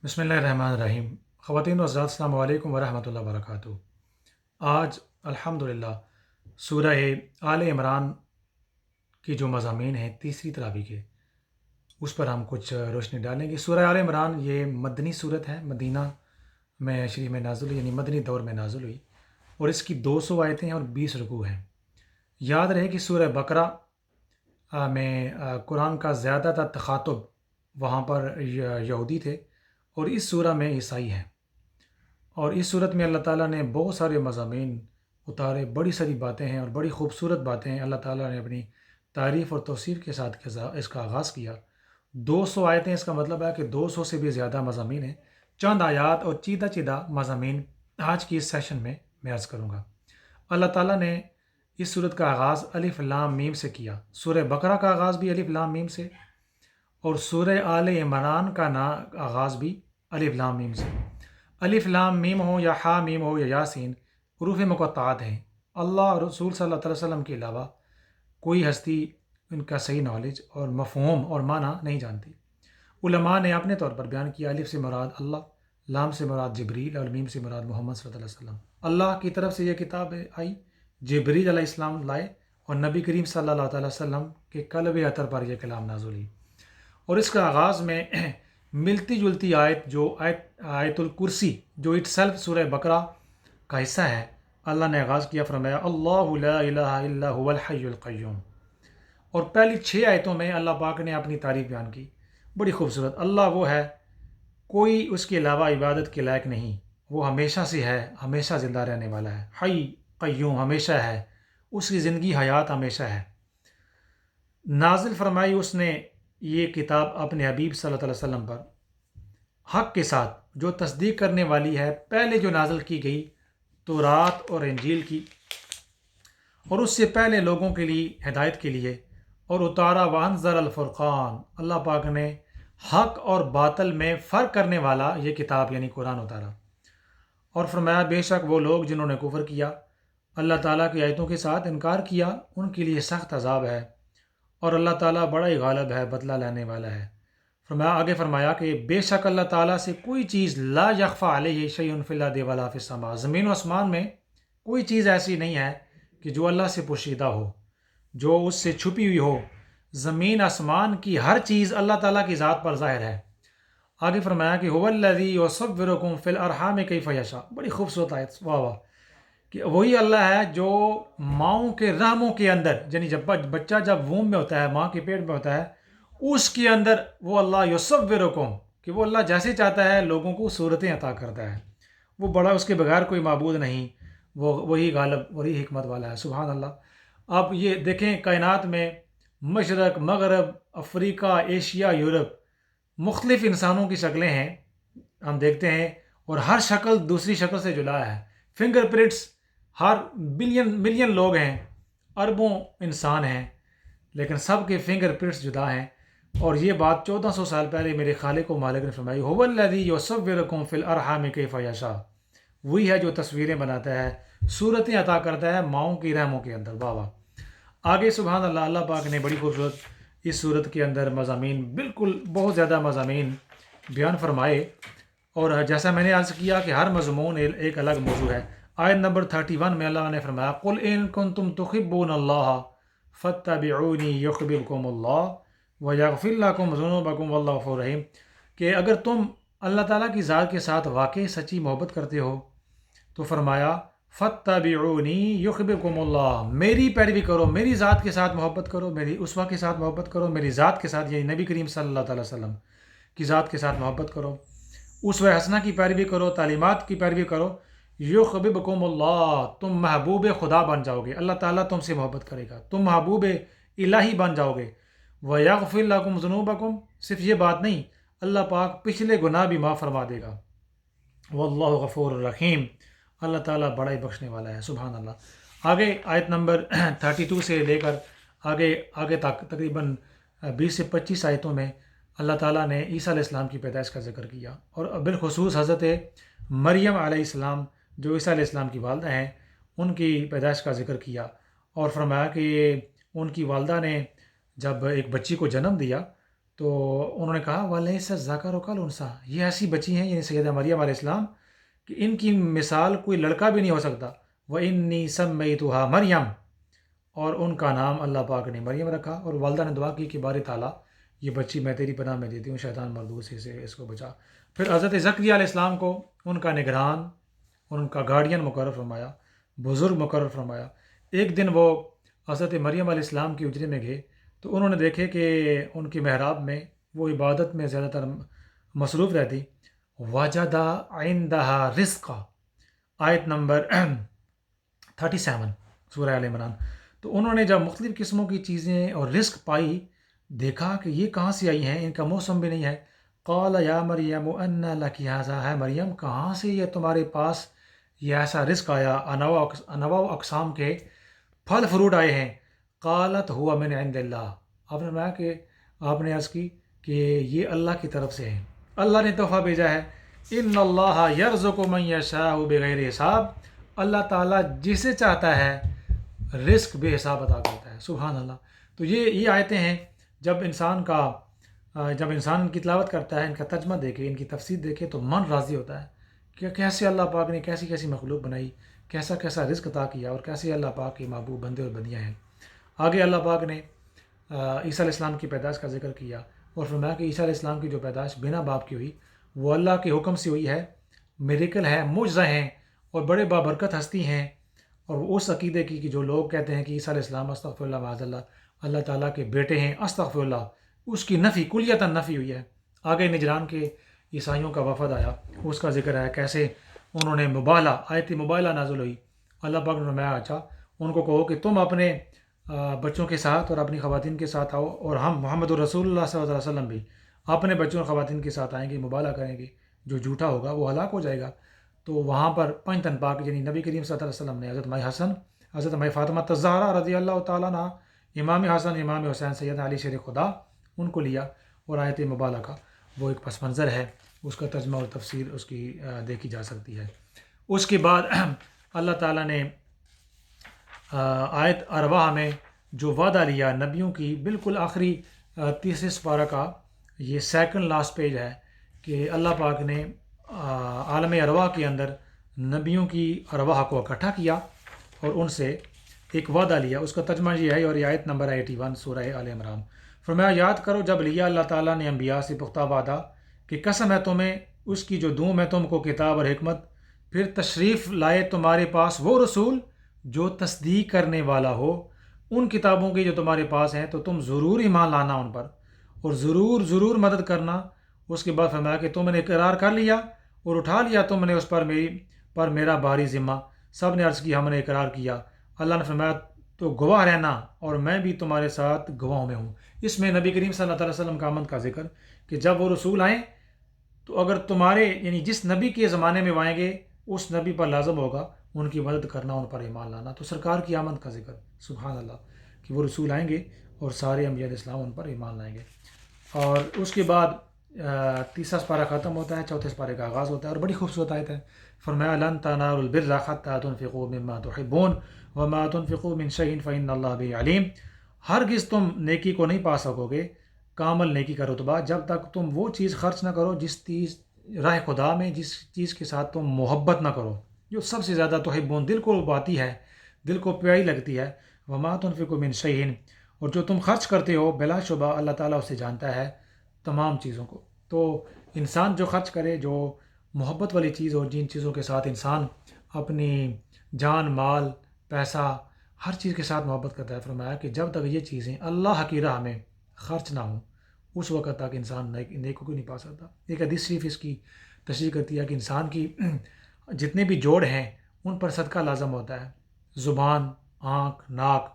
بسم اللہ الرحمن الرحیم۔ خواتین و حضرات، السلام علیکم ورحمۃ اللہ وبرکاتہ۔ آج الحمدللہ سورہ آل عمران کی جو مضامین ہیں تیسری تراویح کے، اس پر ہم کچھ روشنی ڈالیں گے۔ سورہ آل عمران یہ مدنی صورت ہے، مدینہ میں شریف میں نازل ہوئی، یعنی مدنی دور میں نازل ہوئی، اور اس کی 200 آیتیں ہیں اور 20 رکوع ہیں۔ یاد رہے کہ سورہ بقرہ میں قرآن کا زیادہ تر تخاطب وہاں پر یہودی تھے، اور اس سورہ میں عیسائی ہیں، اور اس صورت میں اللہ تعالیٰ نے بہت سارے مضامین اتارے، بڑی ساری باتیں ہیں اور بڑی خوبصورت باتیں ہیں۔ اللہ تعالیٰ نے اپنی تعریف اور توصیف کے ساتھ اس کا آغاز کیا۔ 200 آیتیں، اس کا مطلب ہے کہ 200 سے بھی زیادہ مضامین ہیں۔ چند آیات اور چیدہ چیدہ مضامین آج کی اس سیشن میں عرض کروں گا۔ اللہ تعالیٰ نے اس صورت کا آغاز الف لام میم سے کیا۔ سورہ بقرہ کا آغاز بھی الف لام میم سے، اور سورہ آل عمران کا آغاز بھی الف لام میم سے۔ الف لام میم ہو یا حا میم ہو یا یاسین، حروف مقطعات ہیں۔ اللہ اور رسول صلی اللہ علیہ وسلم کے علاوہ کوئی ہستی ان کا صحیح نالج اور مفہوم اور معنی نہیں جانتی۔ علماء نے اپنے طور پر بیان کیا، الف سے مراد اللہ، لام سے مراد جبریل، اور میم سے مراد محمد صلی اللہ علیہ وسلم۔ اللہ کی طرف سے یہ کتاب آئی، جبریل علیہ السلام لائے، اور نبی کریم صلی اللہ علیہ وسلم کے قلب اطہر پر یہ کلام نازل ہوئی۔ اور اس کا آغاز میں ملتی جلتی آیت جو آیت الکرسی، جو اٹ سیلف سورہ بقرہ کا حصہ ہے، اللہ نے آغاز کیا، فرمایا اللہ لا الہ الا هو الحی القیوم۔ اور پہلی 6 آیتوں میں اللہ پاک نے اپنی تعریف بیان کی، بڑی خوبصورت۔ اللہ وہ ہے، کوئی اس کے علاوہ عبادت کے لائق نہیں، وہ ہمیشہ سے ہے، ہمیشہ زندہ رہنے والا ہے، حی قیوم، ہمیشہ ہے، اس کی زندگی حیات ہمیشہ ہے۔ نازل فرمائی اس نے یہ کتاب اپنے حبیب صلی اللہ علیہ وسلم پر حق کے ساتھ، جو تصدیق کرنے والی ہے پہلے جو نازل کی گئی تورات اور انجیل کی، اور اس سے پہلے لوگوں کے لیے ہدایت کے لیے، اور اتارا وانزل الفرقان، اللہ پاک نے حق اور باطل میں فرق کرنے والا یہ کتاب یعنی قرآن اتارا، اور فرمایا بے شک وہ لوگ جنہوں نے کفر کیا، اللہ تعالیٰ کی آیتوں کے ساتھ انکار کیا، ان کے لیے سخت عذاب ہے، اور اللہ تعالیٰ بڑا ہی غالب ہے، بدلہ لینے والا ہے۔ آگے فرمایا کہ بے شک اللہ تعالیٰ سے کوئی چیز لا یخفی علیہ شیء فی الارض ولا فی السماء، زمین و آسمان میں کوئی چیز ایسی نہیں ہے کہ جو اللہ سے پوشیدہ ہو، جو اس سے چھپی ہوئی ہو۔ زمین آسمان کی ہر چیز اللہ تعالیٰ کی ذات پر ظاہر ہے۔ آگے فرمایا کہ هو الذی یصورکم فی الارحام کیف یشاء، بڑی خوبصورت آیت، واہ واہ، کہ وہی اللہ ہے جو ماؤں کے رحموں کے اندر، یعنی جب بچہ جب ووم میں ہوتا ہے، ماں کے پیٹ میں ہوتا ہے، اس کے اندر وہ اللہ یصورکم، کہ وہ اللہ جیسے چاہتا ہے لوگوں کو صورتیں عطا کرتا ہے، وہ بڑا، اس کے بغیر کوئی معبود نہیں، وہی غالب، وہی حکمت والا ہے، سبحان اللہ۔ اب یہ دیکھیں، کائنات میں مشرق، مغرب، افریقہ، ایشیا، یورپ، مختلف انسانوں کی شکلیں ہیں، ہم دیکھتے ہیں، اور ہر شکل دوسری شکل سے جدا ہے۔ فنگر پرنٹس، ہر ملین لوگ ہیں، اربوں انسان ہیں، لیکن سب کے فنگر پرنٹس جدا ہیں۔ اور یہ بات 1400 سال پہلے میرے خالق و مالک نے فرمائی، هو الذی یصورکم فی الارحام کیف یشاء، وہی ہے جو تصویریں بناتا ہے، صورتیں عطا کرتا ہے ماؤں کی رحموں کے اندر، واہ واہ۔ آگے سبحان اللہ، اللہ پاک نے بڑی خوبصورت اس صورت کے اندر مضامین، بالکل بہت زیادہ مضامین بیان فرمائے، اور جیسا میں نے عرض کیا کہ ہر مضمون ایک الگ موضوع ہے۔ آیت نمبر 31 میں اللہ نے فرمایا قل ان کنتم تحبون اللہ فاتبعونی یحببکم اللہ ویغفر لکم ذنوبکم واللہ غفور رحیم، کہ اگر تم اللہ تعالیٰ کی ذات کے ساتھ واقعی سچی محبت کرتے ہو تو فرمایا فاتبعونی یحببکم اللہ، میری پیروی کرو، میری ذات کے ساتھ محبت کرو، میری اسوہ کے ساتھ محبت کرو، میری ذات کے ساتھ، یعنی نبی کریم صلی اللہ علیہ وسلم کی ذات کے ساتھ محبت کرو، اسوہ حسنہ کی پیروی کرو، تعلیمات کی پیروی کرو، یحببکم اللہ، تم محبوب خدا بن جاؤ گے، اللہ تعالیٰ تم سے محبت کرے گا، تم محبوب الہی بن جاؤ گے، ویغفر لکم ذنوبکم، صرف یہ بات نہیں، اللہ پاک پچھلے گناہ بھی معاف فرما دے گا، واللہ غفور الرحیم، اللہ تعالیٰ بڑا ہی بخشنے والا ہے، سبحان اللہ۔ آگے آیت نمبر 32 سے لے کر آگے تک تقریباً 20 سے 25 آیتوں میں اللہ تعالیٰ نے عیسیٰ علیہ السلام کی پیدائش کا ذکر کیا، اور بالخصوص حضرت مریم علیہ السلام جو عیسیٰ علیہ السلام کی والدہ ہیں، ان کی پیدائش کا ذکر کیا، اور فرمایا کہ ان کی والدہ نے جب ایک بچی کو جنم دیا تو انہوں نے کہا وَلَيْسَ الذَّكَرُ كَالْأُنثَىٰ، یہ ایسی بچی ہیں یعنی سیدہ مریم علیہ السلام کہ ان کی مثال کوئی لڑکا بھی نہیں ہو سکتا. وَإِنِّي سَمَّيْتُهَا مریم، اور ان کا نام اللہ پاک نے مریم رکھا. اور والدہ نے دعا کی کہ باری تعالیٰ یہ بچی میں تیری پناہ میں دیتی ہوں، شیطان مردود سے اس کو بچا. پھر حضرت زکریا علیہ السلام کو ان کا نگران اور ان کا گارڈین مقرر فرمایا، بزرگ مقرر فرمایا. ایک دن وہ حضرت مریم علیہ السلام کی اجرے میں گئے تو انہوں نے دیکھے کہ ان کی محراب میں وہ عبادت میں زیادہ تر مصروف رہتی. وجدہ عندہا رزقا، آیت نمبر 37 سورہ آل عمران. تو انہوں نے جب مختلف قسموں کی چیزیں اور رزق پائی، دیکھا کہ یہ کہاں سے آئی ہیں، ان کا موسم بھی نہیں ہے. قال یا مریم ان لک ھذا، ہے مریم کہاں سے یہ تمہارے پاس یہ ایسا رزق آیا، انواع و اقسام کے پھل فروٹ آئے ہیں. قالت ہوا من عند اللہ، آپ نے فرمایا کہ آپ نے عرض کی کہ یہ اللہ کی طرف سے ہے، اللہ نے تحفہ بھیجا ہے. ان اللہ یرزق من یشاء بغیر حساب، اللہ تعالیٰ جسے چاہتا ہے رزق بے حساب عطا کرتا ہے. سبحان اللہ. تو یہ آیتیں ہیں، جب انسان کی تلاوت کرتا ہے، ان کا ترجمہ دیکھے، ان کی تفسیر دیکھے تو من راضی ہوتا ہے کہ کیسے اللہ پاک نے کیسی کیسی مخلوق بنائی، کیسا کیسا رزق عطا کیا، اور کیسے اللہ پاک کے محبوب بندے اور بندیاں ہیں. آگے اللہ پاک نے عیسیٰ علیہ السلام کی پیدائش کا ذکر کیا اور فرمایا کہ عیسیٰ علیہ السلام کی جو پیدائش بنا باپ کی ہوئی وہ اللہ کے حکم سے ہوئی ہے، میریکل ہے، معجزہ ہیں اور بڑے بابرکت ہستی ہیں. اور وہ اس عقیدے کی کہ جو لوگ کہتے ہیں کہ عیسیٰ علیہ السلام استغفر اللہ معاذ اللہ تعالیٰ کے بیٹے ہیں، استغفر اللہ، اس کی نفی کلیتاً نفی ہوئی ہے. آگے نجران کے عیسائیوں کا وفد آیا، اس کا ذکر ہے کیسے انہوں نے مبالہ، آیت مبالہ نازل ہوئی. اللہ پاک نے فرمایا اچھا ان کو کہو کہ تم اپنے بچوں کے ساتھ اور اپنی خواتین کے ساتھ آؤ، اور ہم محمد الرسول اللہ صلی اللہ علیہ وسلم بھی اپنے بچوں اور خواتین کے ساتھ آئیں گے، مبالہ کریں گے، جو جھوٹا ہوگا وہ ہلاک ہو جائے گا. تو وہاں پر پنج تن پاک یعنی نبی کریم صلی اللہ علیہ وسلم نے حضرت مائی حسن، حضرت مائی فاطمہ الزہرا رضی اللہ تعالیٰ عنہ، امام حسن، امام حسین، سید علی شیر خدا، ان کو لیا. اور آیت مبالہ کا وہ ایک پس منظر ہے، اس کا ترجمہ اور تفسیر اس کی دیکھی جا سکتی ہے. اس کے بعد اللہ تعالیٰ نے آیت ارواح میں جو وعدہ لیا نبیوں کی، بالکل آخری تیسرے سپارہ کا یہ سیکنڈ لاسٹ پیج ہے کہ اللہ پاک نے عالم ارواح کے اندر نبیوں کی ارواح کو اکٹھا کیا اور ان سے ایک وعدہ لیا. اس کا ترجمہ یہ ہے، اور یہ آیت نمبر 81 سورہ آل عمران. فرمایا یاد کرو جب لیا اللہ تعالیٰ نے انبیاء سے پختہ وعدہ کہ قسم ہے تمہیں اس کی جو دوں میں تم کو کتاب اور حکمت، پھر تشریف لائے تمہارے پاس وہ رسول جو تصدیق کرنے والا ہو ان کتابوں کی جو تمہارے پاس ہیں، تو تم ضرور ایمان لانا ان پر اور ضرور مدد کرنا. اس کے بعد فرمایا کہ تم نے اقرار کر لیا اور اٹھا لیا تم نے اس پر میرا بھاری ذمہ. سب نے عرض کی ہم نے اقرار کیا. اللہ نے فرمایا تو گواہ رہنا اور میں بھی تمہارے ساتھ گواہوں میں ہوں. اس میں نبی کریم صلی اللہ علیہ وسلم کا آمد کا ذکر کہ جب وہ رسول آئیں تو اگر تمہارے یعنی جس نبی کے زمانے میں وہ آئیں گے اس نبی پر لازم ہوگا ان کی مدد کرنا، ان پر ایمان لانا. تو سرکار کی آمد کا ذکر، سبحان اللہ، کہ وہ رسول آئیں گے اور سارے انبیاء علیہ السلام ان پر ایمان لائیں گے. اور اس کے بعد تیسرا سپارہ ختم ہوتا ہے، چوتھے سپارے کا آغاز ہوتا ہے اور بڑی خوبصورت آیت ہے. فرمایا لن تنالوا البر حتى تنفقوا مما تحبون وما تنفقوا من شيء فإن الله به عليم. ہرگز تم نیکی کو نہیں پا سکو گے، کامل نیکی کا رتبہ، جب تک تم وہ چیز خرچ نہ کرو جس راہ خدا میں جس چیز کے ساتھ تم محبت نہ کرو، جو سب سے زیادہ تحبون دل کو باتی ہے، دل کو پیاری لگتی ہے. وما تنفقوا من شيء، اور جو تم خرچ کرتے ہو بلا شبہ اللہ تعالیٰ اسے جانتا ہے تمام چیزوں کو. تو انسان جو خرچ کرے، جو محبت والی چیز ہو، جن چیزوں کے ساتھ انسان اپنی جان، مال، پیسہ، ہر چیز کے ساتھ محبت کرتا ہے، فرمایا کہ جب تک یہ چیزیں اللہ کی راہ میں خرچ نہ ہوں اس وقت تک انسان نیکی کو نہیں پا سکتا. ایک حدیث شریف اس کی تشریح کرتی ہے کہ انسان کی جتنے بھی جوڑ ہیں ان پر صدقہ لازم ہوتا ہے، زبان، آنکھ، ناک،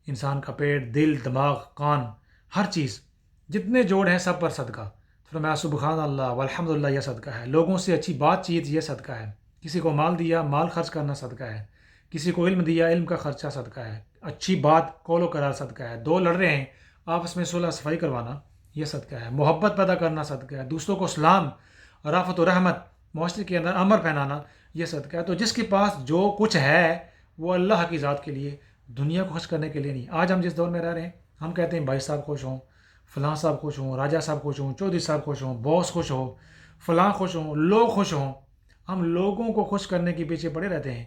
انسان کا پیٹ، دل، دماغ، کان، ہر چیز، جتنے جوڑ ہیں سب پر صدقہ. فرمایا سبحان اللہ والحمد للہ، یہ صدقہ ہے. لوگوں سے اچھی بات چیت یہ صدقہ ہے. کسی کو مال دیا، مال خرچ کرنا صدقہ ہے. کسی کو علم دیا، علم کا خرچہ صدقہ ہے. اچھی بات قول و قرار صدقہ ہے. دو لڑ رہے ہیں آپس میں صلح صفائی کروانا یہ صدقہ ہے. محبت پیدا کرنا صدقہ ہے. دوسروں کو سلام، رافت و رحمت، معاشرے کے اندر امر پہنانا یہ صدقہ ہے. تو جس کے پاس جو کچھ ہے وہ اللہ کی ذات کے لیے، دنیا کو خوش کرنے کے لیے نہیں. آج ہم جس دور میں رہ رہے ہیں ہم کہتے ہیں بھائی صاحب خوش ہوں، فلاں صاحب خوش ہوں، راجہ صاحب خوش ہوں، چودھری صاحب خوش ہوں، باس خوش ہو، فلاں خوش ہوں، لوگ خوش ہوں، ہم لوگوں کو خوش کرنے کے پیچھے پڑے رہتے ہیں.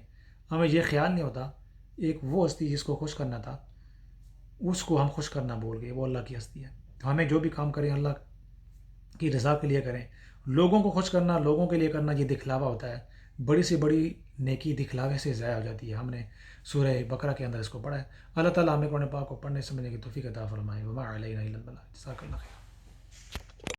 ہمیں یہ خیال نہیں ہوتا ایک وہ ہستی جس کو خوش کرنا تھا اس کو ہم خوش کرنا بھول گئے، وہ اللہ کی ہستی ہے. تو ہمیں جو بھی کام کریں اللہ کی رضا کے لیے کریں. لوگوں کو خوش کرنا، لوگوں کے لیے کرنا، یہ دکھلاوا ہوتا ہے. بڑی سے بڑی نیکی دکھلاوے سے ضائع ہو جاتی ہے. ہم نے سورہ بقرہ کے اندر اس کو پڑھا ہے. اللہ تعالیٰ ہمیں قرآن پاک کو پڑھنے سمجھنے کی توفیق عطا فرمائے. وما علینا الا البلاغ. جزاک اللہ خیر.